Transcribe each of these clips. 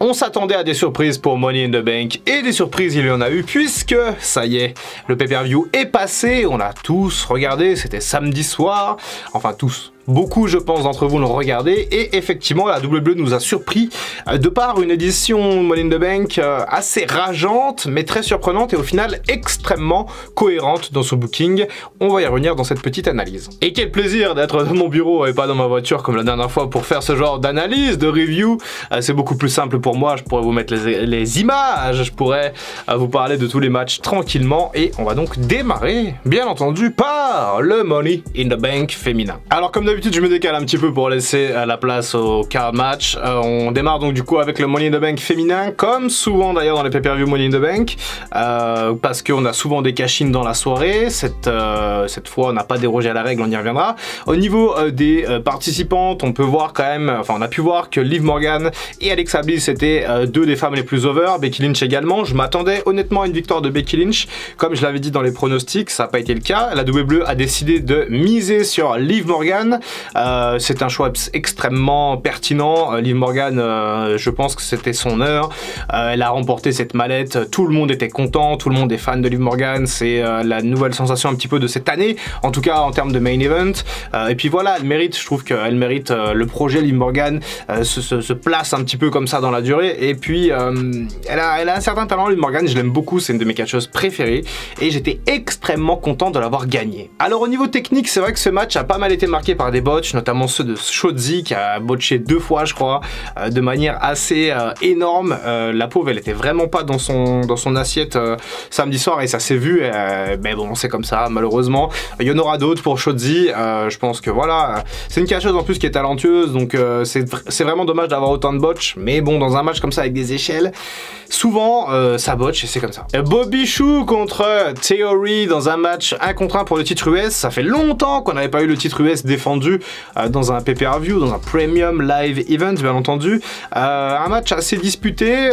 On s'attendait à des surprises pour Money in the Bank et des surprises il y en a eu puisque, ça y est, le pay-per-view est passé, on a tous regardé, c'était samedi soir, enfin tous. Beaucoup, je pense, d'entre vous l'ont regardé et effectivement, la WWE nous a surpris de par une édition Money in the Bank assez rageante, mais très surprenante et au final extrêmement cohérente dans son booking. On va y revenir dans cette petite analyse. Et quel plaisir d'être dans mon bureau et pas dans ma voiture comme la dernière fois pour faire ce genre d'analyse, de review. C'est beaucoup plus simple pour moi, je pourrais vous mettre les images, je pourrais vous parler de tous les matchs tranquillement et on va donc démarrer, bien entendu, par le Money in the Bank féminin. Alors comme d'habitude, je me décale un petit peu pour laisser la place au card match. On démarre donc du coup avec le Money in the Bank féminin, comme souvent d'ailleurs dans les pay-per-view Money in the Bank, parce qu'on a souvent des cash-in dans la soirée. Cette fois, on n'a pas dérogé à la règle, on y reviendra. Au niveau des participantes, on peut voir quand même, enfin on a pu voir que Liv Morgan et Alexa Bliss étaient deux des femmes les plus over, Becky Lynch également. Je m'attendais honnêtement à une victoire de Becky Lynch, comme je l'avais dit dans les pronostics, ça n'a pas été le cas. La WWE a décidé de miser sur Liv Morgan. C'est un choix extrêmement pertinent. Liv Morgan, je pense que c'était son heure. Elle a remporté cette mallette. Tout le monde était content. Tout le monde est fan de Liv Morgan. C'est la nouvelle sensation un petit peu de cette année. En tout cas, en termes de main event. Et puis voilà, elle mérite. Je trouve qu'elle mérite le projet Liv Morgan se place un petit peu comme ça dans la durée. Et puis, elle a un certain talent, Liv Morgan. Je l'aime beaucoup. C'est une de mes catcheuses préférées. Et j'étais extrêmement content de l'avoir gagnée. Alors, au niveau technique, c'est vrai que ce match a pas mal été marqué par des botches, notamment ceux de Shotzi qui a botché 2 fois je crois, de manière assez énorme. La pauvre elle était vraiment pas dans son assiette samedi soir et ça s'est vu, mais bon c'est comme ça malheureusement. Il y en aura d'autres pour Shotzi, je pense que voilà, c'est une catcheuse en plus qui est talentueuse donc c'est vraiment dommage d'avoir autant de botches, mais bon dans un match comme ça avec des échelles, souvent ça botche et c'est comme ça. Bobby Chou contre Theory dans un match 1 contre 1 pour le titre US, ça fait longtemps qu'on n'avait pas eu le titre US défendu dans un pay-per-view, dans un premium live event bien entendu. Un match assez disputé,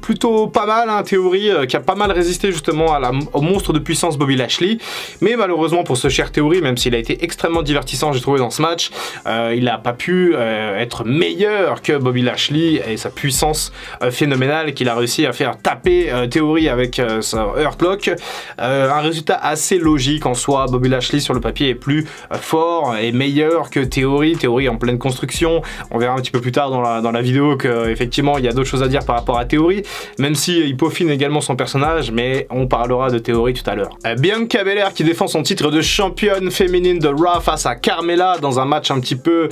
plutôt pas mal, hein, Theory qui a pas mal résisté justement au monstre de puissance Bobby Lashley, mais malheureusement pour ce cher Theory, même s'il a été extrêmement divertissant j'ai trouvé dans ce match, il n'a pas pu être meilleur que Bobby Lashley et sa puissance phénoménale qu'il a réussi à faire taper Theory avec sa Hurtlock. Un résultat assez logique en soi, Bobby Lashley sur le papier est plus fort et meilleur que Theory en pleine construction. On verra un petit peu plus tard dans la vidéo qu'effectivement il y a d'autres choses à dire par rapport à Theory, même si il peaufine également son personnage, mais on parlera de Theory tout à l'heure. Bianca Belair qui défend son titre de championne féminine de Raw face à Carmella dans un match un petit peu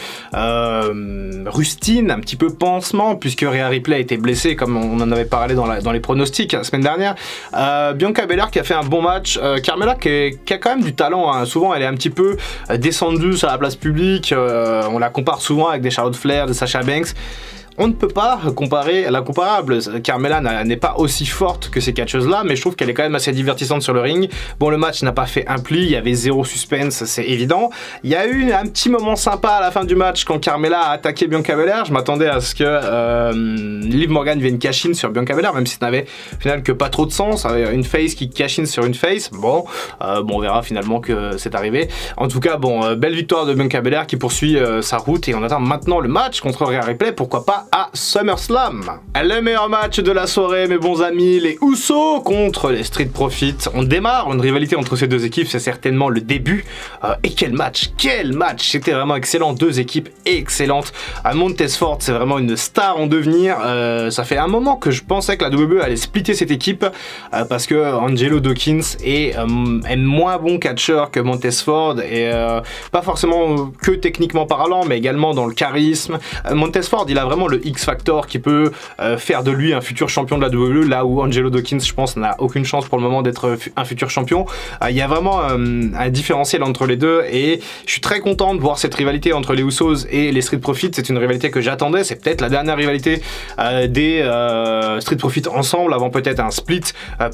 rustine, un petit peu pansement, puisque Rhea Ripley a été blessée comme on en avait parlé dans les pronostics la semaine dernière. Bianca Belair qui a fait un bon match, Carmella qui a quand même du talent, hein. Souvent elle est un petit peu descendue sur la place publique, on la compare souvent avec des Charlotte Flair, des Sasha Banks. On ne peut pas comparer la comparable. Carmella n'est pas aussi forte que ces catcheuses-là, mais je trouve qu'elle est quand même assez divertissante sur le ring. Bon, le match n'a pas fait un pli, il y avait zéro suspense, c'est évident. Il y a eu un petit moment sympa à la fin du match quand Carmella a attaqué Bianca Belair. Je m'attendais à ce que Liv Morgan vienne cash-in sur Bianca Belair, même si ça n'avait au final que pas trop de sens. Avec une face qui cash-in sur une face. Bon, on verra finalement que c'est arrivé. En tout cas, bon, belle victoire de Bianca Belair qui poursuit sa route et on attend maintenant le match contre Rhea Ripley, pourquoi pas à SummerSlam. Le meilleur match de la soirée, mes bons amis, les Usos contre les Street Profits. On démarre une rivalité entre ces deux équipes, c'est certainement le début. Et quel match, c'était vraiment excellent, deux équipes excellentes. Montez Ford, c'est vraiment une star en devenir. Ça fait un moment que je pensais que la WWE allait splitter cette équipe parce que Angelo Dawkins est moins bon catcheur que Montez Ford et pas forcément que techniquement parlant, mais également dans le charisme. Montez Ford, il a vraiment le X-Factor qui peut faire de lui un futur champion de la WWE, là où Angelo Dawkins, je pense, n'a aucune chance pour le moment d'être un futur champion. Il y a vraiment un différentiel entre les deux et je suis très content de voir cette rivalité entre les Usos et les Street Profits. C'est une rivalité que j'attendais, c'est peut-être la dernière rivalité des Street Profits ensemble avant peut-être un split.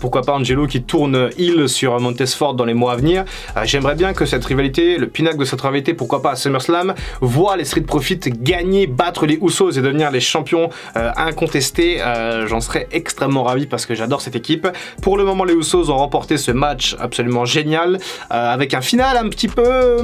Pourquoi pas Angelo qui tourne heel sur Montez Ford dans les mois à venir. J'aimerais bien que cette rivalité, le pinacle de cette rivalité, pourquoi pas à SummerSlam, voit les Street Profits gagner, battre les Usos et devenir devenir les champions incontestés, j'en serais extrêmement ravi parce que j'adore cette équipe. Pour le moment, les Usos ont remporté ce match absolument génial, avec un final un petit peu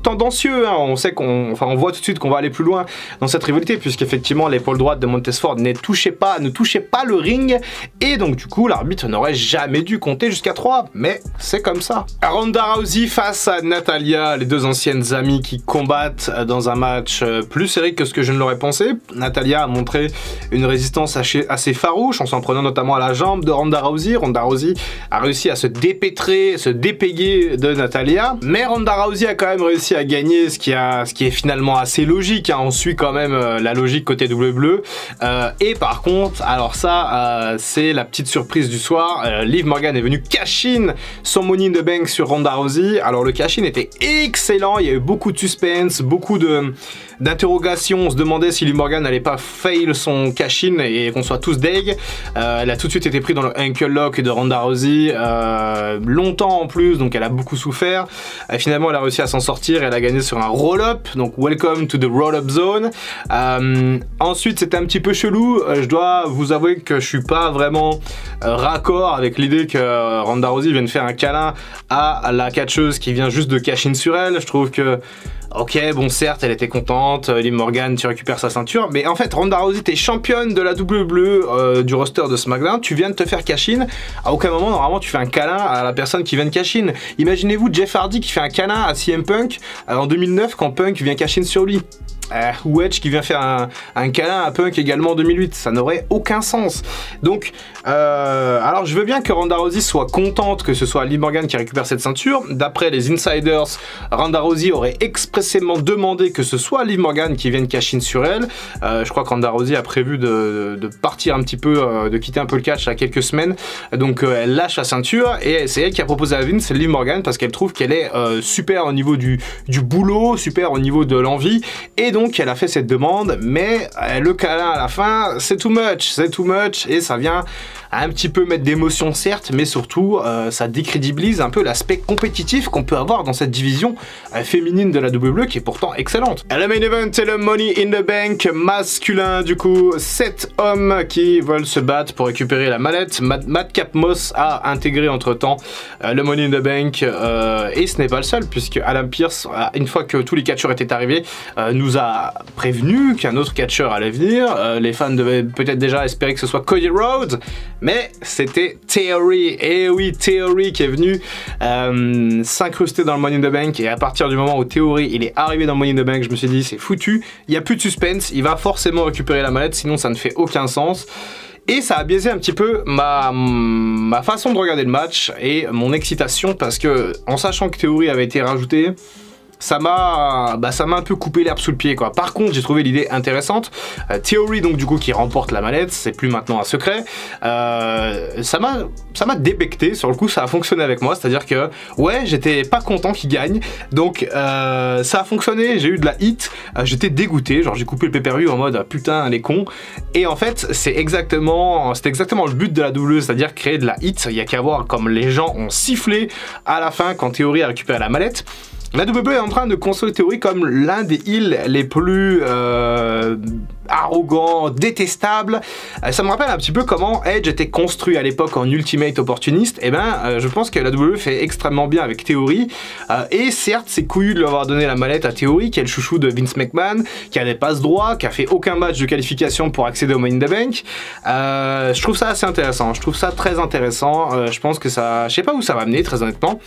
tendancieux, hein. On sait on voit tout de suite qu'on va aller plus loin dans cette rivalité, puisqu'effectivement l'épaule droite de Montesford ne touchait pas le ring, et donc du coup l'arbitre n'aurait jamais dû compter jusqu'à 3, mais c'est comme ça. Ronda Rousey face à Natalya, les deux anciennes amies qui combattent dans un match plus serré que ce que je ne l'aurais pensé. Natalya a montré une résistance assez farouche en s'en prenant notamment à la jambe de Ronda Rousey. Ronda Rousey a réussi à se dépêtrer, se dépéguer de Natalya, mais Ronda Rousey a quand même réussi à gagner, ce qui est finalement assez logique, hein. On suit quand même la logique côté WWE. Et par contre, alors ça, c'est la petite surprise du soir, Liv Morgan est venue cash-in son Money in the Bank sur Ronda Rousey. Alors le cash-in était excellent, il y a eu beaucoup de suspense, beaucoup d'interrogations. On se demandait si Liv Morgan n'allait pas fail son cash-in et qu'on soit tous deg. Elle a tout de suite été prise dans le ankle lock de Ronda Rousey, longtemps en plus, donc elle a beaucoup souffert. Finalement elle a réussi à s'en sortir, elle a gagné sur un roll-up, donc welcome to the roll-up zone. Ensuite c'était un petit peu chelou, je dois vous avouer que je suis pas vraiment raccord avec l'idée que Ronda Rousey vienne faire un câlin à la catcheuse qui vient juste de cash-in sur elle. Je trouve que ok, bon certes, elle était contente, Liv Morgan, tu récupères sa ceinture, mais en fait, Ronda Rousey, t'es championne de la WWE du roster de SmackDown, tu viens de te faire cash-in, à aucun moment, normalement, tu fais un câlin à la personne qui vient de cash-in. Imaginez-vous Jeff Hardy qui fait un câlin à CM Punk en 2009 quand Punk vient cash-in sur lui. Ou Edge qui vient faire un câlin à Punk également en 2008, ça n'aurait aucun sens. Donc, alors je veux bien que Ronda Rousey soit contente que ce soit Liv Morgan qui récupère cette ceinture. D'après les insiders, Ronda Rousey aurait expressément demandé que ce soit Liv Morgan qui vienne cash-in sur elle. Je crois que Ronda Rousey a prévu de partir un petit peu, de quitter un peu le catch à quelques semaines. Donc elle lâche la ceinture et c'est elle qui a proposé à Vince Liv Morgan parce qu'elle trouve qu'elle est super au niveau du boulot, super au niveau de l'envie, et donc elle a fait cette demande, mais le câlin à la fin, c'est too much, et ça vient un petit peu mettre d'émotion certes, mais surtout ça décrédibilise un peu l'aspect compétitif qu'on peut avoir dans cette division féminine de la WWE qui est pourtant excellente. Le main event c'est le Money in the Bank masculin, du coup 7 hommes qui veulent se battre pour récupérer la mallette. Madcap Moss a intégré entre temps le Money in the Bank, et ce n'est pas le seul, puisque Adam Pearce, une fois que tous les catcheurs étaient arrivés, nous a prévenu qu'un autre catcheur allait venir. Les fans devaient peut-être déjà espérer que ce soit Cody Rhodes, mais c'était Theory. Et oui, Theory qui est venu s'incruster dans le Money in the Bank, et à partir du moment où Theory il est arrivé dans le Money in the Bank, je me suis dit c'est foutu, il n'y a plus de suspense, il va forcément récupérer la mallette, sinon ça ne fait aucun sens. Et ça a biaisé un petit peu ma façon de regarder le match et mon excitation, parce que en sachant que Theory avait été rajouté, ça m'a un peu coupé l'herbe sous le pied, quoi. Par contre, j'ai trouvé l'idée intéressante. Theory, donc du coup, qui remporte la mallette, c'est plus maintenant un secret. Ça m'a débecté, sur le coup, ça a fonctionné avec moi, c'est-à-dire que, ouais, j'étais pas content qu'il gagne, donc ça a fonctionné, j'ai eu de la hit, j'étais dégoûté, genre j'ai coupé le pay-per-view en mode putain, les cons, et en fait, c'était exactement le but de la WWE, c'est-à-dire créer de la hit. Il y a qu'à voir comme les gens ont sifflé à la fin quand Theory a récupéré la mallette. La WWE est en train de construire Theory comme l'un des heels les plus arrogants, détestables. Ça me rappelle un petit peu comment Edge était construit à l'époque en ultimate opportuniste. Et ben, je pense que la WWE fait extrêmement bien avec Theory. Et certes, c'est couillu de lui avoir donné la mallette à Theory, qui est le chouchou de Vince McMahon, qui a des passes droits, qui a fait aucun match de qualification pour accéder au Money in the Bank. Je trouve ça assez intéressant. Je trouve ça très intéressant. Je pense que ça, je sais pas où ça va mener, très honnêtement.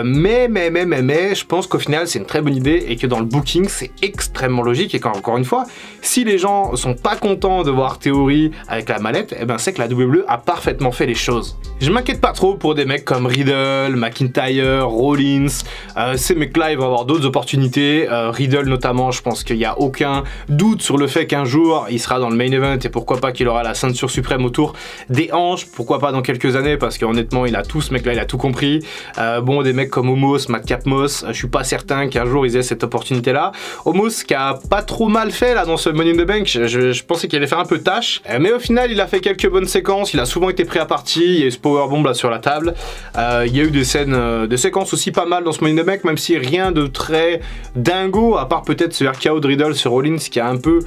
Mais je pense qu'au final c'est une très bonne idée, et que dans le booking c'est extrêmement logique, et qu'encore une fois, si les gens sont pas contents de voir Theory avec la mallette, et ben c'est que la WWE a parfaitement fait les choses. Je m'inquiète pas trop pour des mecs comme Riddle, McIntyre, Rollins. Ces mecs-là ils vont avoir d'autres opportunités. Riddle notamment, je pense qu'il n'y a aucun doute sur le fait qu'un jour il sera dans le main event, et pourquoi pas qu'il aura la ceinture suprême autour des hanches, pourquoi pas dans quelques années, parce qu'honnêtement il a tout, ce mec-là il a tout compris. Bon, des mecs comme Omos, Madcap Moss, je suis pas certain qu'un jour ils aient cette opportunité-là. Omos qui a pas trop mal fait là dans ce Money in the Bank, je pensais qu'il allait faire un peu tâche, mais au final il a fait quelques bonnes séquences, il a souvent été pris à partie, il y a eu ce powerbomb là sur la table, il y a eu des scènes, des séquences aussi pas mal dans ce Money in the Bank, même si rien de très dingo, à part peut-être ce RKO de Riddle sur Rollins qui a un peu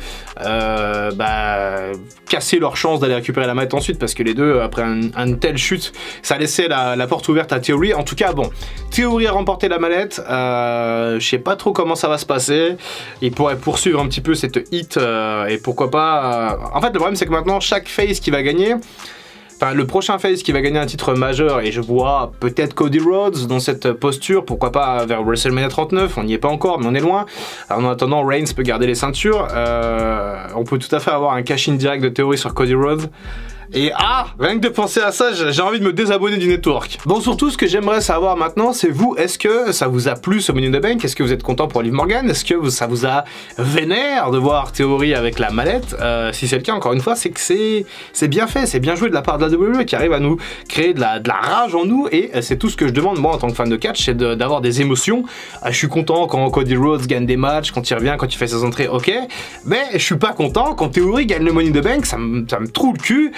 cassé leur chance d'aller récupérer la manette ensuite, parce que les deux, après une telle chute, ça laissait la porte ouverte à Theory. En tout cas, bon, Theory a remporté la manette, je sais pas trop comment ça va se passer, il pourrait poursuivre un petit peu cette hit, et pourquoi pas... En fait, le problème c'est que maintenant, chaque face qui va gagner, enfin, le prochain face qui va gagner un titre majeur, et je vois peut-être Cody Rhodes dans cette posture, pourquoi pas vers WrestleMania 39, on n'y est pas encore, mais on est loin. Alors, en attendant, Reigns peut garder les ceintures, on peut tout à fait avoir un cash-in direct de Theory sur Cody Rhodes. Et rien que de penser à ça, j'ai envie de me désabonner du network. Bon, surtout, ce que j'aimerais savoir maintenant, c'est vous, est-ce que ça vous a plu ce Money in the Bank? Est-ce que vous êtes content pour Liv Morgan? Est-ce que ça vous a vénère de voir Theory avec la mallette? Si c'est le cas, encore une fois, c'est que c'est bien fait, c'est bien joué de la part de la WWE qui arrive à nous créer de la rage en nous, et c'est tout ce que je demande, moi, en tant que fan de catch, c'est d'avoir des émotions. Je suis content quand Cody Rhodes gagne des matchs, quand il revient, quand il fait ses entrées, ok, mais je suis pas content quand Theory gagne le Money in the Bank, ça me trouve le cul.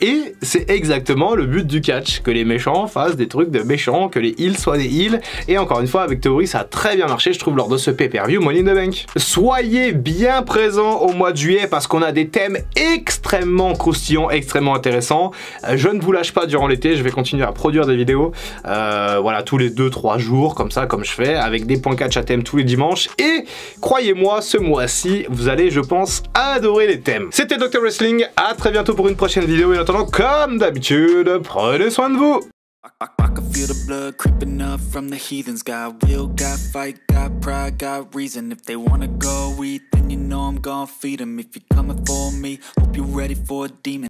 Et c'est exactement le but du catch, que les méchants fassent des trucs de méchants, que les heels soient des heels, et encore une fois avec Theory ça a très bien marché je trouve lors de ce pay-per-view Money in the Bank. Soyez bien présents au mois de juillet parce qu'on a des thèmes extrêmement croustillants, extrêmement intéressants. Je ne vous lâche pas durant l'été, je vais continuer à produire des vidéos, voilà, tous les 2-3 jours, comme ça, comme je fais, avec des points catch à thème tous les dimanches, et croyez-moi, ce mois-ci, vous allez, je pense, adorer les thèmes. C'était Dr Wrestling, à très bientôt pour une prochaine vidéo, et en attendant, comme d'habitude, prenez soin de vous. I can feel the blood creeping up from the heathens. Got will, got fight, got pride, got reason. If they wanna go eat, then you know I'm gon' feed them. If you're coming for me, hope you're ready for a demon.